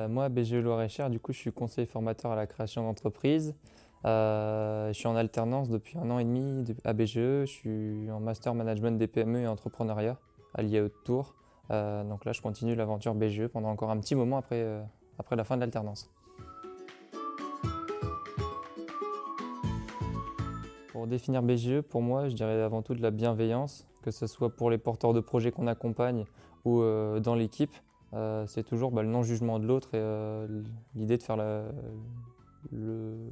Moi, à BGE Loir-et-Cher, du coup, je suis conseiller formateur à la création d'entreprise. Je suis en alternance depuis 1 an et demi à BGE. Je suis en master management des PME et entrepreneuriat à l'IAE de Tours. Donc là, je continue l'aventure BGE pendant encore un petit moment après la fin de l'alternance. Pour définir BGE, pour moi, je dirais avant tout de la bienveillance, que ce soit pour les porteurs de projets qu'on accompagne ou dans l'équipe. C'est toujours le non-jugement de l'autre et l'idée de faire le-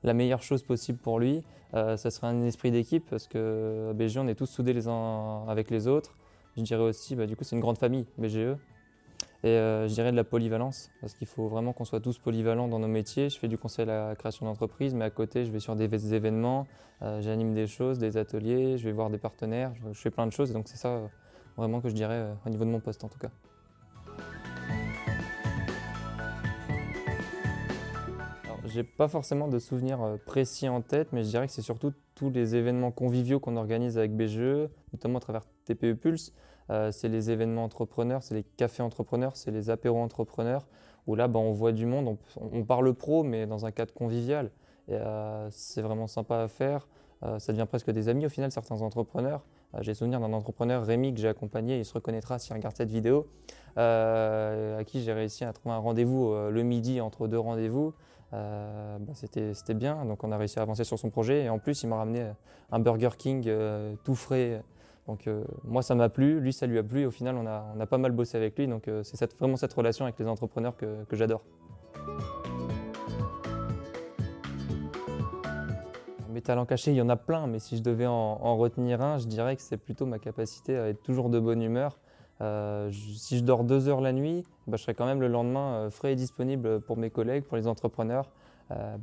la meilleure chose possible pour lui. Ça serait un esprit d'équipe parce qu'à BGE, on est tous soudés les uns avec les autres. Je dirais aussi, du coup, c'est une grande famille, BGE. Et je dirais de la polyvalence, parce qu'il faut vraiment qu'on soit tous polyvalents dans nos métiers. Je fais du conseil à la création d'entreprise, mais à côté, je vais sur des événements, j'anime des choses, des ateliers, je vais voir des partenaires, je fais plein de choses. Et donc c'est ça vraiment que je dirais au niveau de mon poste en tout cas. Alors, j'ai pas forcément de souvenirs précis en tête, mais je dirais que c'est surtout tous les événements conviviaux qu'on organise avec BGE, notamment à travers TPE Pulse. C'est les événements entrepreneurs, c'est les cafés entrepreneurs, c'est les apéros entrepreneurs, où là, on voit du monde, on parle pro, mais dans un cadre convivial. Et c'est vraiment sympa à faire. Ça devient presque des amis au final, certains entrepreneurs. J'ai souvenir d'un entrepreneur, Rémi, que j'ai accompagné, il se reconnaîtra s'il regarde cette vidéo, à qui j'ai réussi à trouver un rendez-vous le midi entre deux rendez-vous. C'était bien, donc on a réussi à avancer sur son projet et en plus il m'a ramené un Burger King tout frais. Donc moi ça m'a plu, lui ça lui a plu et au final on a pas mal bossé avec lui, donc c'est vraiment cette relation avec les entrepreneurs que j'adore. Mes talents cachés, il y en a plein, mais si je devais en retenir un, je dirais que c'est plutôt ma capacité à être toujours de bonne humeur. Si je dors 2 heures la nuit, je serai quand même le lendemain frais et disponible pour mes collègues, pour les entrepreneurs,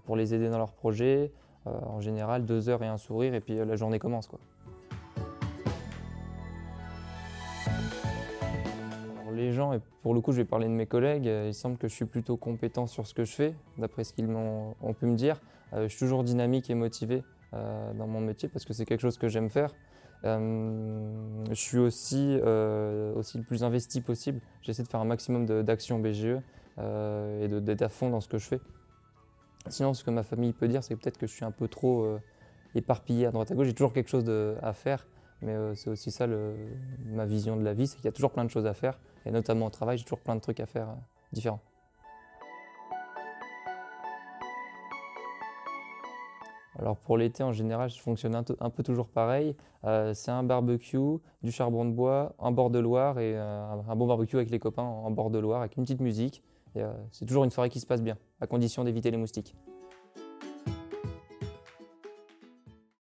pour les aider dans leurs projets. En général, 2 heures et un sourire, et puis la journée commence, quoi. Alors, les gens, et pour le coup, je vais parler de mes collègues, il semble que je suis plutôt compétent sur ce que je fais, d'après ce qu'ils ont pu me dire. Je suis toujours dynamique et motivé dans mon métier parce que c'est quelque chose que j'aime faire. Je suis aussi le plus investi possible. J'essaie de faire un maximum d'actions BGE et d'être à fond dans ce que je fais. Sinon, ce que ma famille peut dire, c'est peut-être que je suis un peu trop éparpillé à droite à gauche. J'ai toujours quelque chose à faire, mais c'est aussi ça ma vision de la vie, c'est qu'il y a toujours plein de choses à faire, et notamment au travail, j'ai toujours plein de trucs à faire différents. Alors pour l'été, en général, je fonctionne un peu toujours pareil. C'est un barbecue, du charbon de bois, en bord de Loire et un bon barbecue avec les copains en bord de Loire avec une petite musique. Et c'est toujours une soirée qui se passe bien, à condition d'éviter les moustiques.